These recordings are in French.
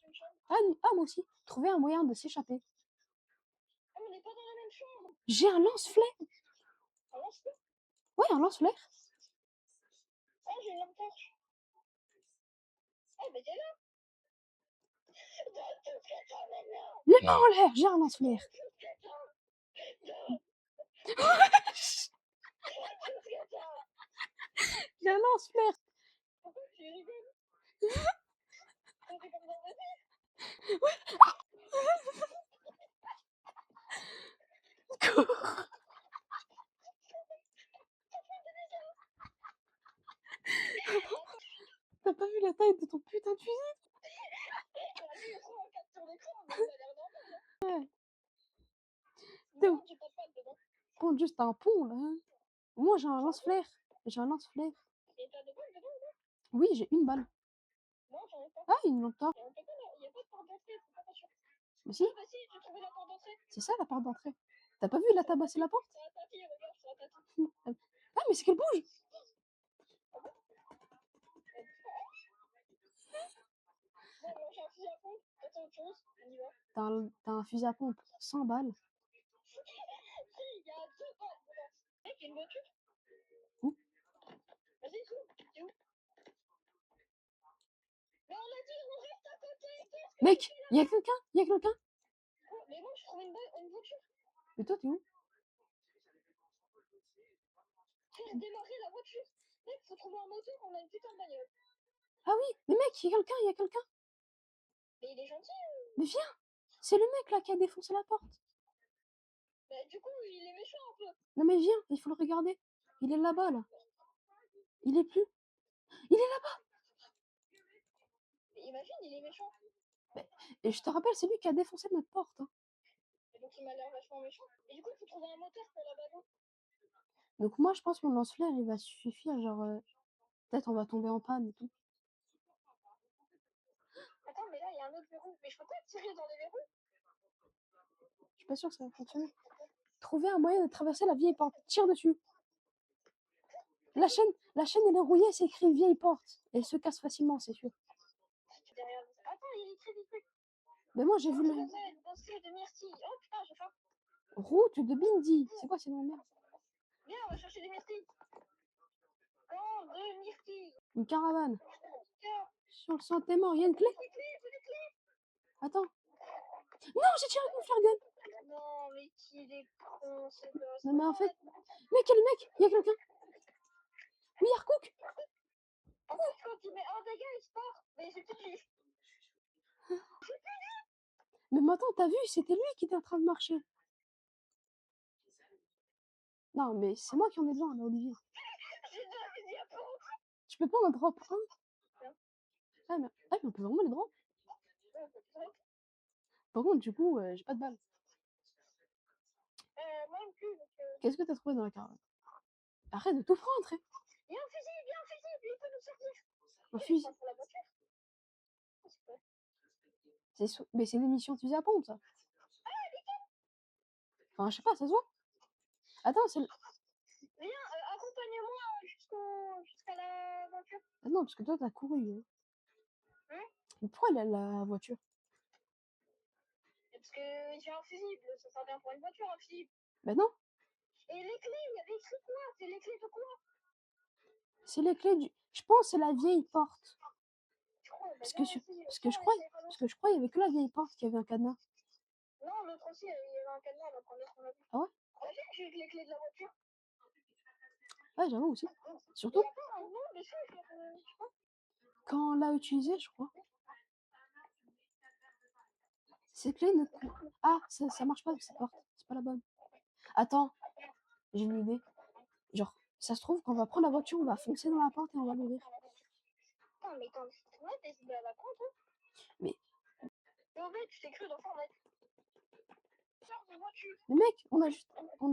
une chambre. Ah, moi aussi. Trouver un moyen de s'échapper. Ah, mais on n'est pas dans la même chambre. J'ai un lance-flaire. Ah, lance-le. Ouais, un lance-flaire. Ah, j'ai une lampe torche. Ah, mais t'es là. Donne tout ce que t'as maintenant. Les mains en l'air, j'ai un lance-flaire. Donne tout ce que t'as. Donne tout ce que t'as. J'ai un lance-flaire. Pourquoi tu rigoles? Ça fait comme dans le début. T'as pas vu la taille de ton putain de fusil? Lui, il prend en capture d'écran, mais ça a l'air normal. Ouais. Non, tu tapes pas dedans. Prends juste un pont là. Moi j'ai un lance-flaire. J'ai un lance-flaire. Et t'as des balles dedans, non? Oui, j'ai une balle. Non, j'en ai pas. Ah, une lampe torche. Il y a pas de porte d'entrée, c'est pas sûr. Mais si, Ah, bah si, j'ai trouvé la porte d'entrée. c'est ça la porte d'entrée. T'as pas vu, il a tabassé la porte? C'est un tapis, regarde, c'est un tapis. Ah, mais c'est qu'elle bouge. Bon, moi j'ai un fusil à pompe, t'as autre chose, on y va. T'as un fusil à pompe, 100 balles. Si, il y a 2 balles dedans. Mec, il y a une voiture. Où? Vas-y, c'est où? Mais on a dit, on reste à côté. Mec, y'a quelqu'un, y'a quelqu'un. Oh, mais moi, je trouve une voiture. Mais toi, t'es où? Faire démarrer la voiture. Mec, faut trouver un moteur, on a une putain de bagnole. Ah oui, mais mec, y'a quelqu'un, y'a quelqu'un. Mais il est gentil. Mais viens, c'est le mec là qui a défoncé la porte. Bah, du coup, il est méchant un peu. Non mais viens, il faut le regarder. Il est là-bas là. Il est plus. Il est là-bas. Mais imagine, il est méchant. Et je te rappelle, c'est lui qui a défoncé notre porte. Hein. Et donc, il m'a l'air vachement méchant. Et du coup, il faut trouver un moteur pour la bagnole. Donc moi, je pense que mon lance-flaire, il va suffire. Genre, peut-être on va tomber en panne et tout. Attends, mais là, il y a un autre verrou. Mais je peux pas tirer dans les verrous. Je suis pas sûre que ça va fonctionner. Trouver un moyen de traverser la vieille porte. Tire dessus. La chaîne, elle est rouillée, c'est écrit vieille porte. Elle se casse facilement, c'est sûr. Derrière. Attends, il est très vite. Mais moi, j'ai vu le. Dossier de myrtille. Oh putain, j'ai faim. Route de Bindi. C'est quoi ces noms de merde? Viens, on va chercher des myrtilles. Camp de myrtilles. Une caravane. Tiens. Sur le santé mort, il y a une clé. Faut des clés. Attends. Non, j'ai tiré avec mon flare gun. Non, mais qu'il est con, ce gosse. Non, mais en fait. Mec, il y a le mec, il y a quelqu'un. Oui, Yarkouk. En fait, quand il met un dégât, il se part. Mais c'est peut-être lui. Mais maintenant, t'as vu, c'était lui qui était en train de marcher. Non, mais c'est moi qui en ai besoin, là, Olivier. J'ai deux fusils à pompe. Tu peux pas en drop un? Non. Ah, mais on peut vraiment les drop. Par contre, du coup, j'ai pas de balles. Moi non plus. Qu'est-ce que t'as trouvé dans la caravane? Arrête de tout prendre, hein. Viens, un fusil, lui, il peut nous sortir. Un fusil. Pour la voiture. Mais c'est une émission de fusil à pompe, ça. Enfin, je sais pas, ça se voit. Attends, c'est. Viens, accompagne-moi jusqu'à la voiture. Ah non, parce que toi, t'as couru. Hein? Mais pourquoi elle a la voiture? Parce que j'ai un fusible, ça sert bien pour une voiture, un fusible. Ben non. Et les clés, il y avait écrit quoi? C'est les clés de quoi? C'est les clés du. Je pense que c'est la vieille porte. Parce que je crois qu'il y avait que la vieille porte qui avait un cadenas. Non, l'autre aussi, il y avait un cadenas, la première qu'on a vue. Ah ouais? J'ai les clés de la voiture. Ouais, j'avoue aussi. Surtout. Il y a pas un nom dessus, je sais pas. Quand on l'a utilisé, je crois. Ces clés ne. Ah, ça marche pas, cette porte. C'est pas la bonne. Attends, j'ai une idée. Genre, ça se trouve, quand on va prendre la voiture, on va foncer dans la porte et on va l'ouvrir. Putain, mais quand ouais, t'es à la con, toi. Mais. En fait, tu t'es cru dans Fortnite. Mais mec, on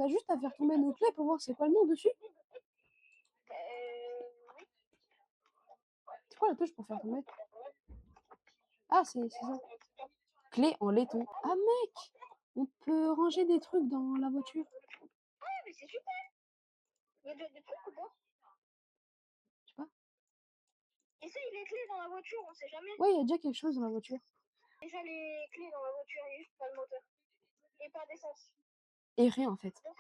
a juste à faire tomber nos clés pour voir c'est quoi le nom dessus. Oui. C'est quoi la touche pour faire tomber? Ah, c'est ça. Clé en laiton. Ah mec, on peut ranger des trucs dans la voiture. Ah, mais c'est super. Il y a des trucs ou pas? Je sais pas. Essaye les clés dans la voiture, on sait jamais. Ouais, il y a déjà quelque chose dans la voiture. Déjà les clés dans la voiture, il y a juste pas le moteur. Et pas d'essence. Et rien en fait. Donc,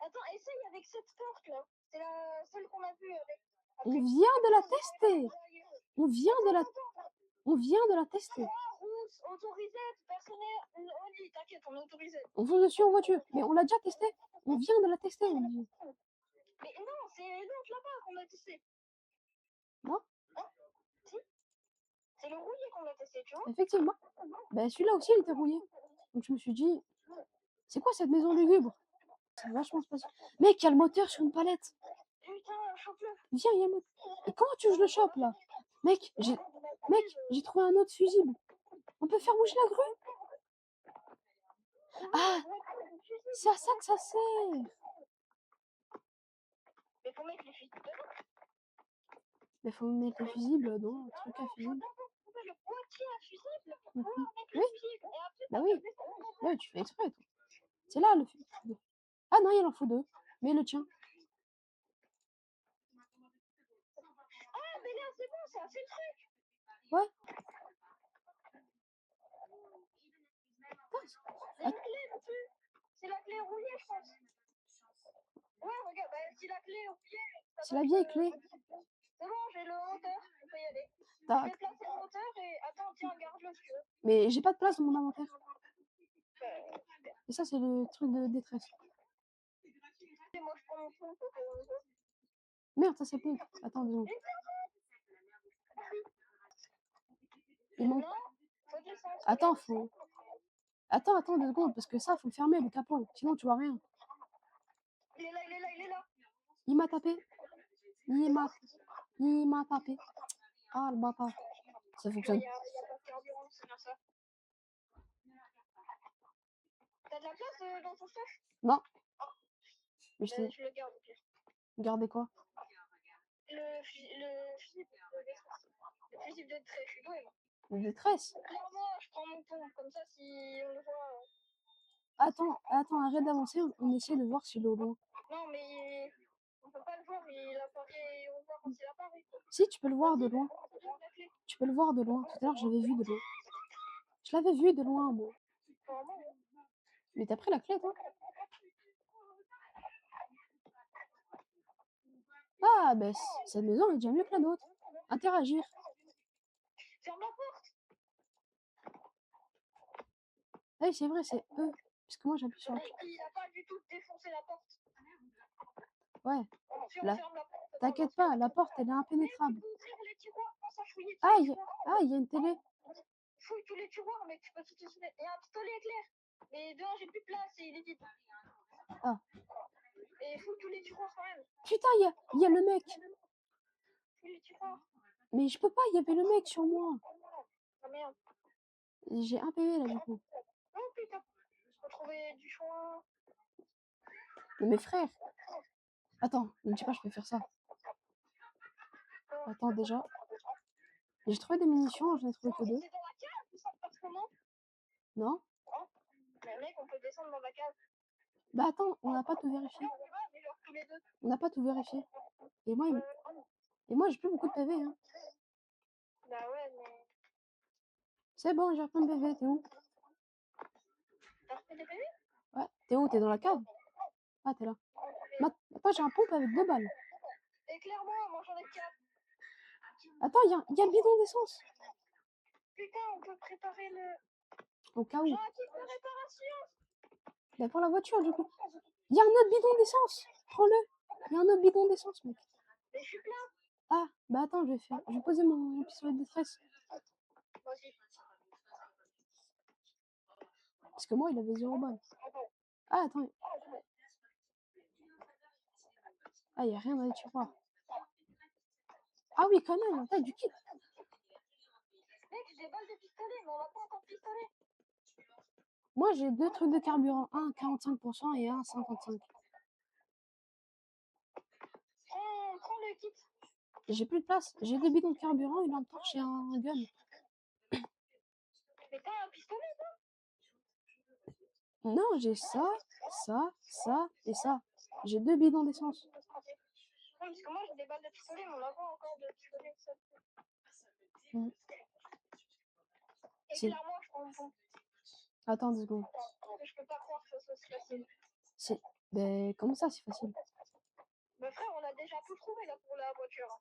attends, essaye avec cette porte là. C'est celle qu'on a vue avec. On vient de la tester. On vient de la tester. Route, autorisée, personnel, on dit, t'inquiète, on est autorisé. On fonce dessus en voiture. Mais on l'a déjà testé. On vient de la tester. On dit. Mais non, c'est l'autre là-bas qu'on a testé. Non? Si. C'est le rouillé qu'on a testé, tu vois. Effectivement. Ben celui-là aussi il était rouillé. Donc je me suis dit, c'est quoi cette maison lugubre? C'est vachement spécial. Mec, il y a le moteur sur une palette. Putain, chope-le. Viens, il y a le moteur. Et comment tu veux que je le chope là? Mec, j'ai trouvé un autre fusible. On peut faire bouger la grue? Ah, c'est à ça que ça sert. Mais faut mettre les fusibles dedans. Mais faut mettre les fusibles dans le truc à fusible. Le boîtier à fusible. Mhm. On va mettre Oui. le fusible. Et après, Bah oui. Ouais, tu fais exprès, toi. C'est là le fusible. Ah non, il en faut deux. Mais le tien. Ah, mais là, c'est bon, ça, c'est le truc. Ouais. C'est une clé dessus. C'est la clé rouillée, je pense. Ouais, regarde, bah, si la clé est rouillée. C'est la vieille clé. C'est bon, j'ai le moteur, on peut y aller. T'as- Je vais placer le moteur et attends, tiens, garde-le si tu veux. Mais j'ai pas de place dans mon inventaire. Super. Et ça, c'est le truc de détresse. Et moi, je prends mon fond. Merde, ça c'est pompe. Attends 2 secondes. Il manque. Non, faut descendre. Attends, faut. Attends 2 secondes, parce que ça, faut le fermer le capot. Sinon, tu vois rien. Il est là, il est là, il est là. Il m'a tapé. Il m'a tapé. Ah, le bâtard. Ça Il fonctionne. y a pas de carburant, c'est bien ça. T'as de la place dans ton sac? Non. Mais je t'ai Je le garde, au pire. gardé quoi? Le fusible de détresse. Le fusible de détresse, je suis doué, moi. Le détresse. Clairement, je prends mon pont, comme ça, si on le voit. Attends, arrête d'avancer. On essaie de voir s'il est au loin. Non, mais on peut pas le voir, il apparaît, on voit quand il apparaît. Si, tu peux le voir de loin. La clé. Tu peux le voir de loin. Tout à l'heure, je l'avais vu de loin. Je l'avais vu de loin, moi. Apparemment, Mais t'as pris la clé, toi? Ah, ben, cette maison est déjà mieux que la nôtre. Interagir. ferme la porte. Ah, c'est vrai, c'est eux. Parce que moi, j'appuie sur la clé. Il a pas du tout défoncé la porte. Ouais, Si on là. ferme la porte. T'inquiète pas, la porte, elle est impénétrable. Tu peux ouvrir les tiroirs, pense à fouiller tous Ah, les il tiroirs. y a une télé. Fouille tous les tiroirs, mec, tu peux tout utiliser. Il y a un pistolet éclair. Mais dehors, j'ai plus de place et il est vide. Ah. Et fouille tous les tiroirs quand même. Putain, il y a le mec. Fouille les tiroirs. Mais je peux pas, il y avait le mec sur moi. Ah merde. J'ai un PV là, du coup. Oh putain. Faut trouver du choix. Mais mes frères. Attends, ne dis pas, je peux faire ça. Attends, déjà. J'ai trouvé des munitions, j'en ai trouvé que 2. C'est dans la cave ou ça se passe comment? Non? Mais mec, on peut descendre dans la cave. Bah attends, on n'a pas tout vérifié. On va, mais genre tous les deux. On n'a pas tout vérifié. Et moi j'ai plus beaucoup de PV. Hein. Bah ouais, mais. C'est bon, j'ai plein de PV. T'es où? T'as refait des PV? Ouais, t'es où? T'es dans la cave? Ah, t'es là. Attends, j'ai un pompe avec 2 balles. Éclaire-moi, moi j'en ai 4. Attends, il y a le bidon d'essence. Putain, on peut préparer le. Au cas où. J'ai un kit de réparation. Bah pour la voiture, du coup. Il y a un autre bidon d'essence. Prends-le. Il y a un autre bidon d'essence, mec. Mais je suis plein. Ah, bah attends, je vais poser mon pistolet de détresse. Moi aussi. Parce que moi, il avait 0 balles. Ah, attends. Ah, il n'y a rien dans les tiroirs. Ah oui, quand même, t'as du kit. Mec, j'ai des balles de pistolet, mais on n'a pas encore de pistolet. Moi, j'ai 2 trucs de carburant. Un à 45% et un à 55%. Prends le kit. J'ai plus de place. J'ai 2 bidons de carburant, une lampe torche et un gun. Mais t'as un pistolet, toi? Non, j'ai ça et ça. J'ai 2 bidons d'essence. Non, parce que moi j'ai des balles de pistolet, mais on n'a pas encore de pistolet. Mm. Et C'est- clairement, je prends tampon. Attends 2 secondes. Je peux pas croire que ça soit si facile. Ben, comment ça, c'est facile? Mais frère, on a déjà tout trouvé là pour la voiture.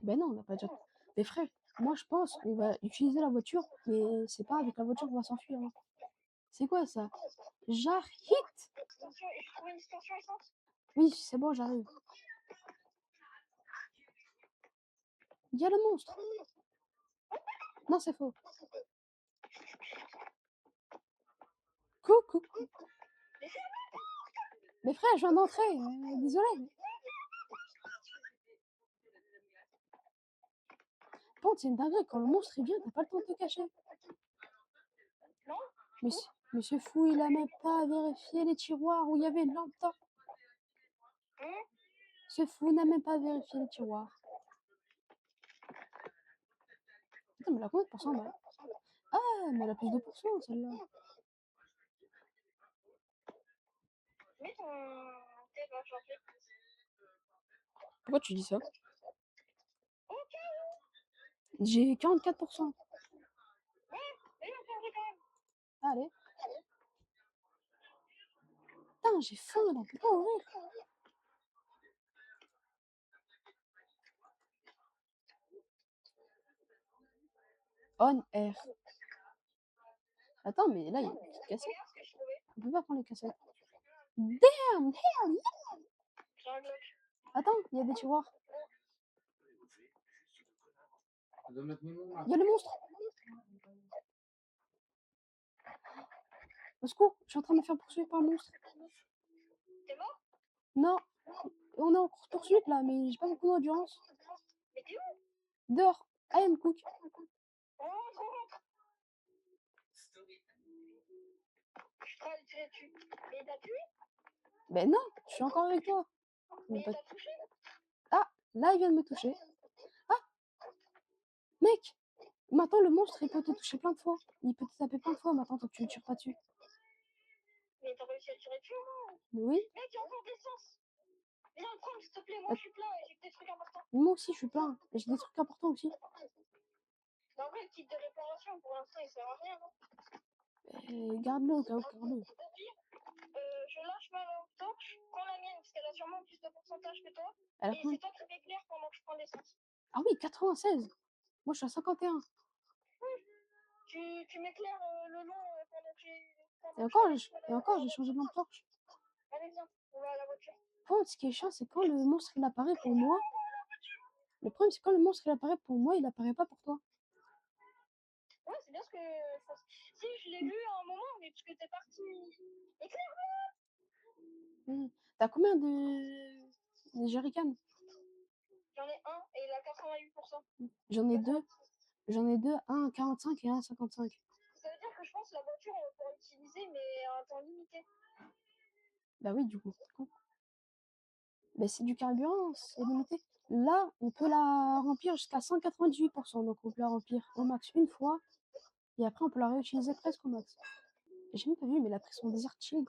Ben non, on n'a pas déjà. Mais frère, moi je pense qu'on va utiliser la voiture, mais c'est pas avec la voiture qu'on va s'enfuir. Hein. C'est quoi ça? Jar hit? Attention, et je trouve une station essence. Oui, c'est bon, j'arrive. Il y a le monstre. Non, c'est faux. Coucou. Mais frère, je viens d'entrer. Désolé. Bon, c'est une dinguerie. Quand le monstre il vient, t'as pas le temps de te cacher. Non. Mais ce fou, il a même pas vérifié les tiroirs où il y avait une lampe torche. Ce fou n'a même pas vérifié les tiroirs. Attends, mais elle a combien de pourcents, bah? Ah, mais elle a plus de pourcents, celle-là. Mets ton thé, va changer. Pourquoi tu dis ça? J'ai 44%. Et on change quand même. Allez. Putain, j'ai faim, là. On peut pas ouvrir. On air. Attends, mais là, il y a une petite cassette. Regarde ce que je trouvais. On peut pas prendre les cassettes. Damn, hell yeah. J'ai un Glock. Attends, il y a des tiroirs. Il y a le monstre. Au secours, je suis en train de me faire poursuivre par le monstre. T'es mort? Non, on est en course poursuite là, mais j'ai pas beaucoup d'endurance. Mais t'es où? Dehors, I am cook. On rentre. Je suis prêt à le tirer dessus. Mais t'as tué? Ben non, je suis encore avec toi. Mais Pas- t'as touché? Ah, là il vient de me toucher. Ah, mec, maintenant le monstre il peut te toucher plein de fois. Il peut te taper plein de fois maintenant tant que tu ne tires pas dessus. Mais t'as réussi à le tirer dessus ou non? Oui, Mec, il y a encore des sens. Viens le prendre, s'il te plaît. Moi, je suis plein et j'ai que des trucs importants. moi aussi je suis plein. Et j'ai des trucs importants aussi. Mais en vrai, le kit de réparation, pour l'instant, il sert à rien, non? Garde-le au cas où, garde-le. Au pire, je lâche ma lampe torche, prends la mienne, parce qu'elle a sûrement plus de pourcentage que toi. Elle a Et combien? c'est toi qui m'éclaire pendant que je prends l'essence. Ah oui, 96. Moi je suis à 51. Tu m'éclaires le long pendant que j'ai. Et encore, j'ai changé de lampe torche. Allez, viens, on va à la voiture. Bon, ce qui est chiant, c'est quand le monstre il apparaît pour moi. Le problème, c'est quand le monstre il apparaît pour moi, il apparaît pas pour toi. Ouais, c'est bien ce que. Si, je l'ai vu à un moment, mais parce que t'es parti. Éclaire. T'as combien de jerrycans? J'en ai un et il a 88%. J'en ai deux. J'en ai deux, un à 45 et un à 55. Ça veut dire que je pense que la voiture, on peut l'utiliser, mais à un temps limité. Bah oui, du coup. Bah c'est du carburant, c'est limité. Là, on peut la remplir jusqu'à 198%. Donc on peut la remplir au max une fois. Et après, on peut la réutiliser presque au max. J'ai même pas vu, mais elle a pris son désert chill.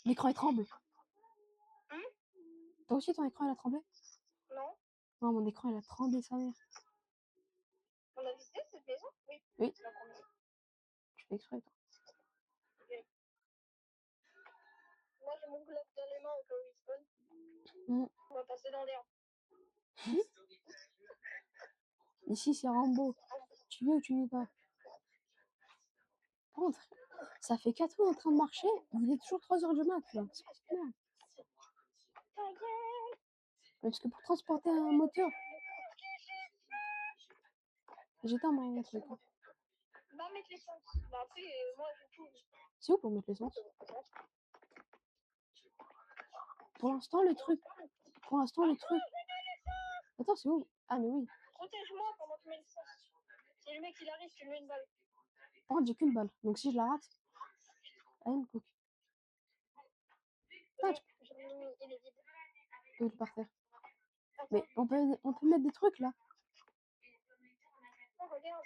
L'écran il tremble. Toi aussi, ton écran il a tremblé? Non. Non, mon écran il a tremblé, sa mère. On a visité cette maison? Oui. Oui. C'est la première. Tu fais exprès, toi. Moi, j'ai mon globe dans les mains au cas où il spawn. Mm. On va passer dans l'herbe. Ici, c'est Rambo. Tu veux ou tu veux pas? Par contre, ça fait 4 heures en train de marcher, il est toujours 3 heures du mat, là. C'est pas bien. Parce que pour transporter un moteur, j'éteins mon truc. Va mettre l'essence. Bah après, moi, j'ai tout. C'est où pour mettre l'essence? Pour l'instant, le truc. Attends, c'est où? Ah, mais oui. Protège-moi pendant que tu mets l'essence. Si le mec il arrive, tu lui mets une balle. Par contre, j'ai qu'une balle. Donc si je la rate, elle me coupe. Ah, Il est vide. il est par terre. Mais on peut mettre des trucs là. Oh, regarde.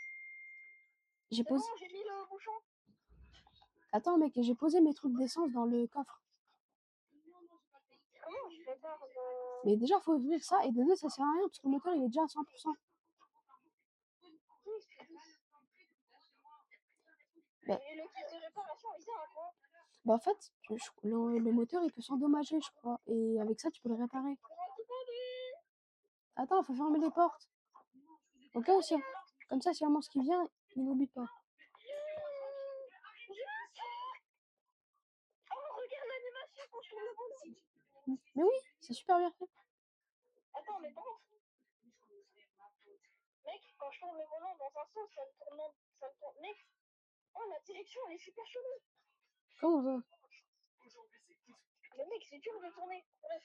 J'ai C'est bon, posé. j'ai mis le bouchon. Attends, mec, j'ai posé mes trucs d'essence dans le coffre. Comment je fais part Mais déjà, faut ouvrir ça. Et de deux, ça sert à rien parce que le moteur il est déjà à 100%. Mais- Et le kit de réparation, il sert à quoi? Bah en fait, le moteur il peut s'endommager, je crois. Et avec ça, tu peux le réparer. Attends, faut fermer les portes. Ok, aussi. Comme ça, si un monstre qui vient, il n'oublie pas. Oh, regarde l'animation quand je tourne le volant. Mais oui, c'est super bien fait. Attends, mais par contre, mec, quand je tourne le volant dans un sens, ça me tourne. Mec, oh, la direction, elle est super chelou. Comment ça? Mais mec, c'est dur de tourner. Bref.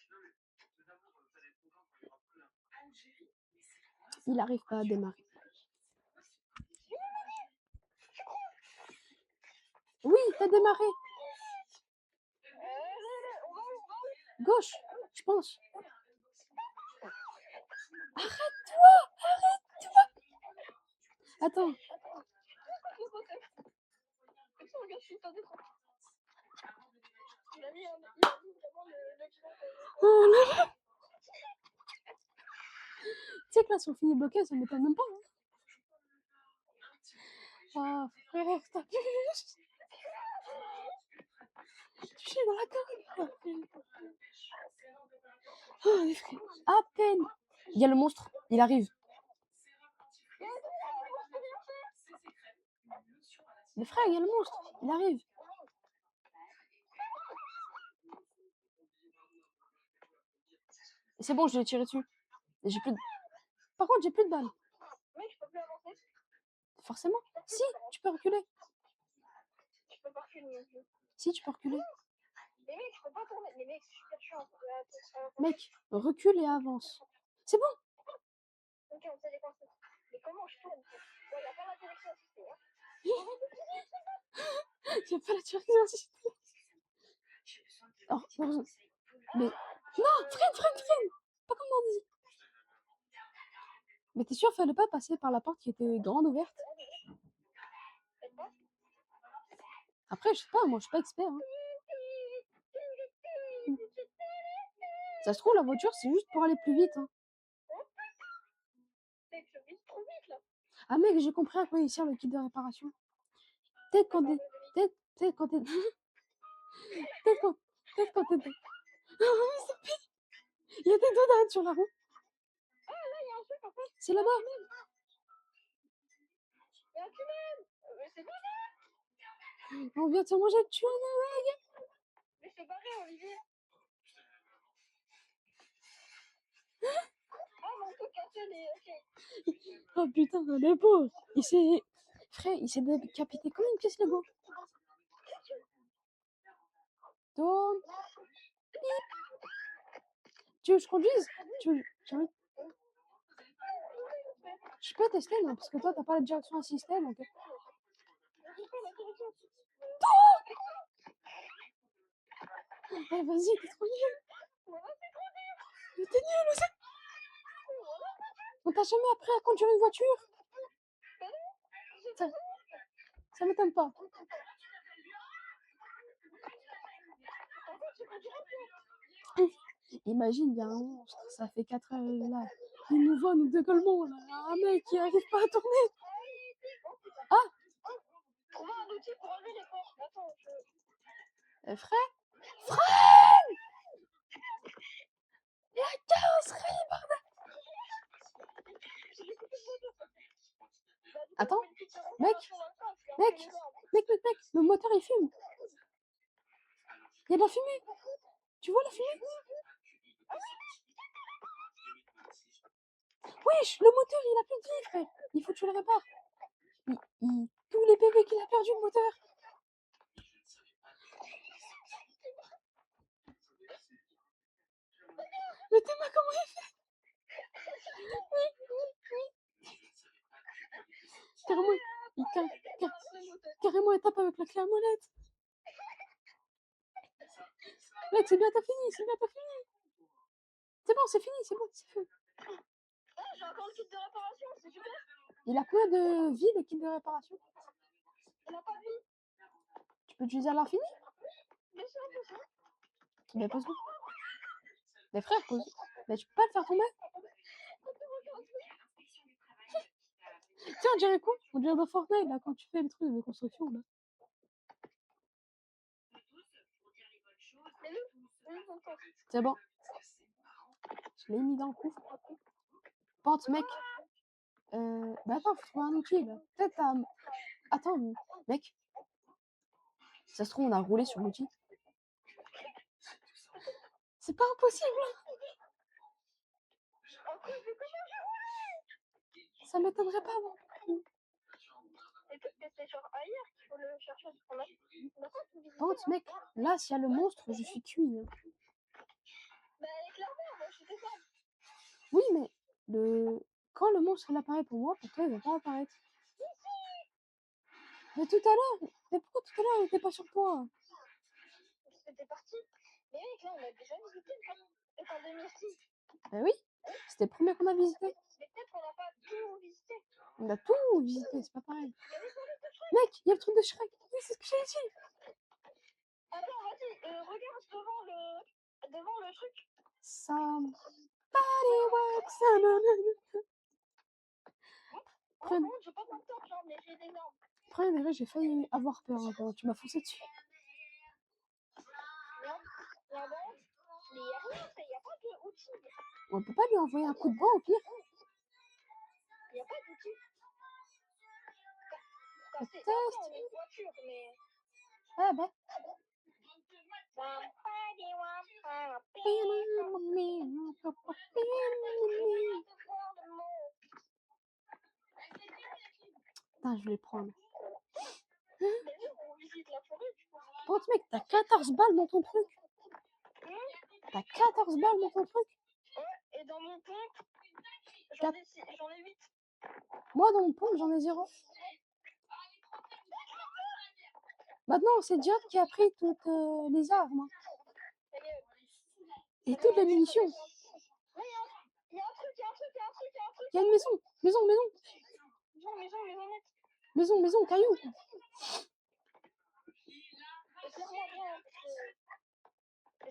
Il arrive pas à démarrer. Oui, t'as démarré. On va où? Gauche, je pense. Arrête-toi! Attends. Le moteur. Comme ça, regarde, je suis pas dedans. Il a mis vraiment le pilote. Oh là là. Tu sais que là, si on finit bloqué, ça m'étonne même pas. Hein. Ah, frère, t'as pu toucher dans la gorge. Oh, les frères. À peine. Il y a le monstre, il arrive. Mais frère, il y a le monstre, il arrive. C'est bon, je l'ai tiré dessus. J'ai plus de... Par contre, j'ai plus de balles. Mec, je peux plus avancer. Forcément. Si, tu peux reculer. Je peux pas reculer. Si, tu peux reculer. Mais mec, je peux pas tourner. Mais mec, c'est super chiant. Mec, recule et avance. C'est bon. Ok, on sait les consignes. Mais comment je tourne? Il n'y a pas la direction assistée. Hein. J'ai pas la direction assistée. Oh, heureusement. Mais... Non, freine. Pas comme on dit. Mais t'es sûr, fallait pas passer par la porte qui était grande ouverte? Après, je sais pas, moi je suis pas expert. Hein. Ça se trouve, la voiture, c'est juste pour aller plus vite. Hein. Mec, je vise trop vite là. Ah mec, j'ai compris à quoi il sert le kit de réparation. Peut-être quand t'es... Peut-être quand t'es... Peut-être quand t'es... Il y a des dos d'arrêt sur la roue. Ah là, il y a un truc en fait. C'est là-bas. Il y a un tunnel. Mais c'est barré. On vient de se manger le tunnel. Mais c'est barré, Olivier. Ah, mon tout cassé les. Ok. Oh putain, le pauvre. Frère, il s'est décapité comme une pièce Lego. Tourne. Tu veux que je conduise? Je peux tester, non? Parce que toi, t'as pas la direction assistée, donc... Eh, vas-y, t'es trop nul. Mais t'es nul aussi. On t'a jamais appris à conduire une voiture? Ça m'étonne pas. Imagine, il y a un monstre, ça fait 4 heures là. Il nous voit, nous décollements là. Un mec qui arrive pas à tourner. Ah! Trouver un outil pour enlever les portes. Attends, Frère? Freine! La carrosserie, bordel! Attends, mec, le moteur il fume. Il y a de la fumée. Tu vois la fumée? Wesh, le moteur il a plus de vie, frère. Il faut que tu le répares. Tous les PV qu'il a perdu le moteur. Le Théma, comment il fait? Carrément, il tape avec la clé à molette. Mec, c'est bientôt fini. C'est bon, c'est fini. j'ai encore le kit de réparation, c'est super. Il a combien de vie, le kit de réparation? Il a pas de vie. Tu peux l'utiliser à l'infini? Mais c'est impossible. Mais pose-le. Mais frère, pose. Mais tu peux pas le faire tomber? Tiens, on dirait quoi? On dirait dans Fortnite, là, quand tu fais le truc de construction, là. C'est bon. Je l'ai mis dans le coffre. Pente, mec. Bah attends, faut trouver un outil là. Peut-être attends, mec. Ça se trouve, on a roulé sur l'outil. C'est pas impossible. Ça m'étonnerait pas. Bon. Et peut-être que c'est genre ailleurs qu'il faut le chercher. Pente, mec. Là, s'il y a le monstre, je suis cuit. Hein. Bah, clairement, moi, je suis ça. Oui, mais quand le monstre il apparaît pour moi, pour toi, il va pas apparaître. Mais tout à l'heure, mais pourquoi tout à l'heure il était pas sur toi? C'était parti. Mais mec, là, on a déjà visité le camp de Myrtille. Bah oui, c'était le premier qu'on a visité. Mais peut-être qu'on n'a pas tout visité. On a tout visité, c'est pas pareil. Mec, il y a le truc de Shrek. Oui, c'est ce que j'ai dit. Attends, vas-y, regarde devant le truc. Somebody works on Oh non, j'ai pas tant de temps, genre, mais j'ai des normes. Après, déjà, j'ai failli avoir peur quand tu m'as foncé dessus. La banque, mais il n'y a rien, il n'y a pas d'outil. On peut pas lui envoyer un coup de banc au pire. Il n'y a pas d'outil. Test. On est une voiture, mais. Ah bah. Putain, je vais le prendre. Bon, mec, t'as 14 balles dans ton truc. T'as 14 balles dans ton truc. Ouais, et dans mon compte, j'en ai 8. Moi, dans mon compte, j'en ai 0. Maintenant, c'est Diod qui a pris toutes les armes. Et toutes les munitions. Il y a un truc. Il y a une maison. Maison, caillou.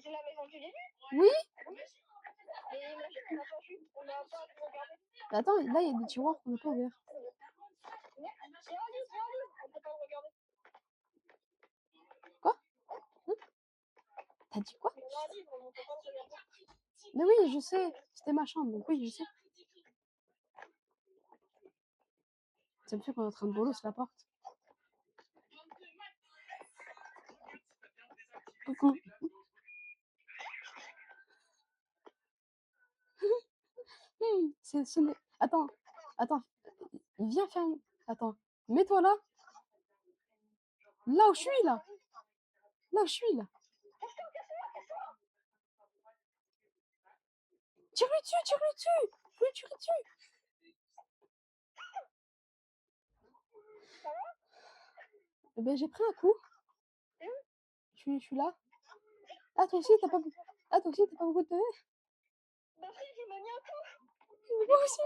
C'est la maison du début? Oui. Mais imagine, on n'a pas vu, on n'a pas regardé. Attends, là, il y a des tiroirs qu'on n'a pas ouverts. Il y a un livre, on peut pas le regarder. Quoi? T'as dit quoi? Il y a un livre, on peut pas le regarder. Mais oui, je sais. C'était ma chambre, donc oui, je sais. Ça me fait qu'on est en train de bolos la porte. Coucou. Attends. Viens faire. Attends. Mets-toi là. Là où je suis, là. Tire-lui dessus. Faut lui tirer dessus. Eh ben, j'ai pris un coup. Je suis là. Ah, toi aussi, t'as pas beaucoup de PV? Bah, frère, il m'a mis un coup. Moi aussi.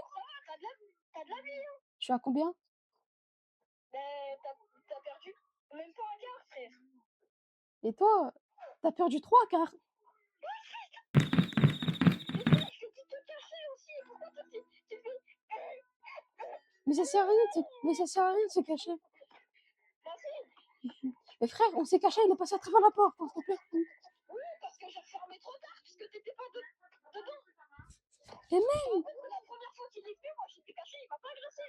T'as de la vie, hein. Je suis à combien? T'as perdu même pas un quart, frère. Et toi, t'as perdu 3 quarts. Mais frère, je t'ai dit de te cacher aussi. Pourquoi tu fais... Mais ça sert à rien de se cacher. Bah si. Mais frère, on s'est caché, il est passé à travers la porte, s'il te plaît. Oui, parce que j'ai refermé trop tard, puisque t'étais pas dedans. Et même. La première fois qu'il est venu, moi j'étais caché, il m'a pas agressé.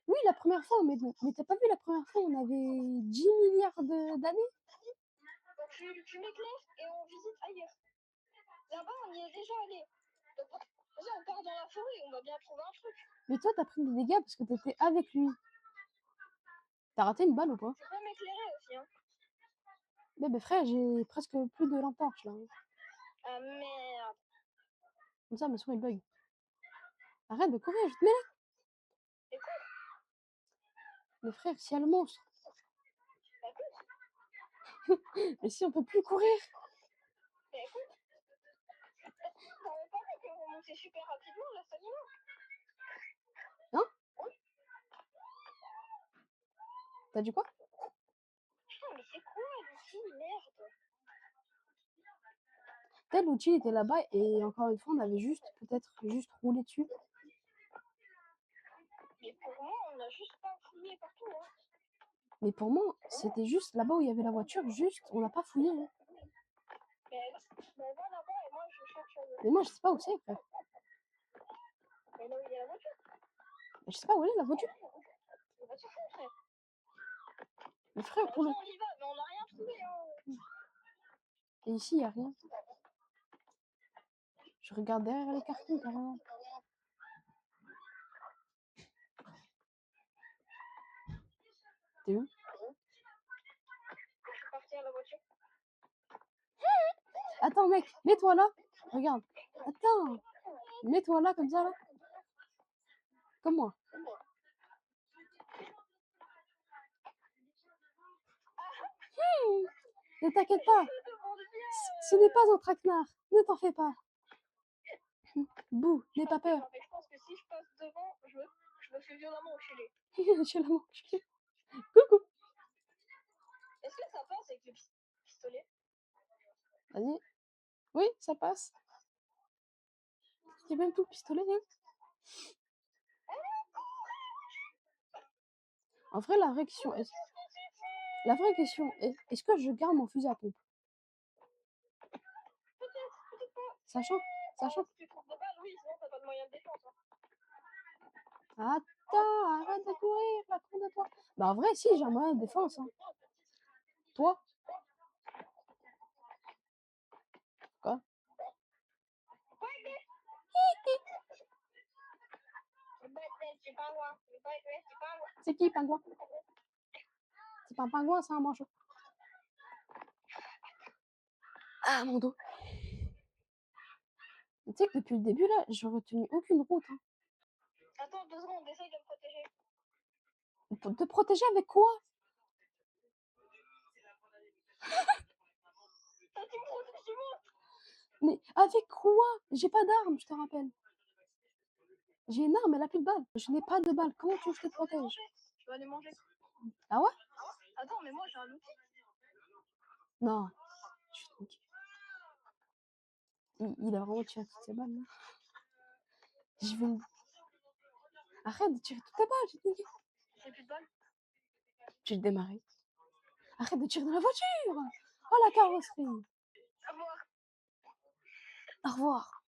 Oui, la première fois, mais t'as pas vu la première fois, on avait 10 milliards d'années. Donc tu m'éclaires et on visite ailleurs. Là-bas, on y est déjà allé. Donc, vas-y, on part dans la forêt, on va bien trouver un truc. Mais toi, t'as pris des dégâts parce que t'étais avec lui. T'as raté une balle ou pas? Tu peux m'éclairer aussi, hein. Mais frère, j'ai presque plus de lampe torche là. Ah merde. Comme ça, ma souris bug. Arrête de courir, je te mets là. Écoute. Mais frère, s'il y a le monstre. Écoute. Mais si on peut plus courir. Mais écoute. T'avais pas vu qu'on montait super rapidement la stamina? Hein? T'as dit quoi? Putain, mais c'est quoi l'outil? Merde. Tel l'outil était là-bas et encore une fois, on avait peut-être juste roulé dessus. Mais pour moi, on a juste pas fouillé partout. Hein. Mais pour moi, c'était juste là-bas où il y avait la voiture, juste, on n'a pas fouillé. Hein. Mais Mais moi, je sais pas où c'est, frère. Mais là où il y a la voiture. Je sais pas où elle est, la voiture. La voiture, frère. Mais frère, pour le... On y va, mais on n'a rien trouvé. Hein. Et ici, il n'y a rien. Je regarde derrière les cartons, carrément. T'es où? Je suis parti à la voiture. Attends, mec, mets-toi là. Regarde. Attends. Mets-toi là, comme ça, là. Comme moi. Ne t'inquiète pas. Ce n'est pas un traquenard. Ne t'en fais pas. Bouh, n'aie pas peur. Mais je pense que si je passe devant, je me fais violemment enculer. Je suis là, mon cul. Coucou. Est-ce que ça passe avec le pistolet? Vas-y. Oui, ça passe. Il y a même tout le pistolet, hein. En vrai, la vraie question est... est-ce que je garde mon fusil à pompe? Peut-être pas. Sachant... Si tu trouves des balles, oui, sinon t'as pas de moyen de défense. Hein. Attends, arrête de courir, la con de toi. Bah en vrai, si, j'ai un moyen de défense. Hein. Toi? Quoi? C'est qui, pingouin? C'est pas un pingouin, c'est un manchot. Ah, mon dos. Tu sais que depuis le début, là, j'ai retenu aucune route. Hein. Attends 2 secondes, essaye de me protéger. Pour te protéger avec quoi? Mais avec quoi? J'ai pas d'arme, je te rappelle. J'ai une arme, elle a plus de balles. Je n'ai pas de balles. Comment tu veux que je te protège? Tu vas aller manger. Ah ouais? Attends, mais moi j'ai un outil. Non. Il a vraiment tiré toutes ses balles là. Je vais. Arrête de tirer toutes tes balles, j'ai dit. J'ai plus de balles. J'ai démarré. Arrête de tirer dans la voiture. Oh la carrosserie. Au revoir. Au revoir.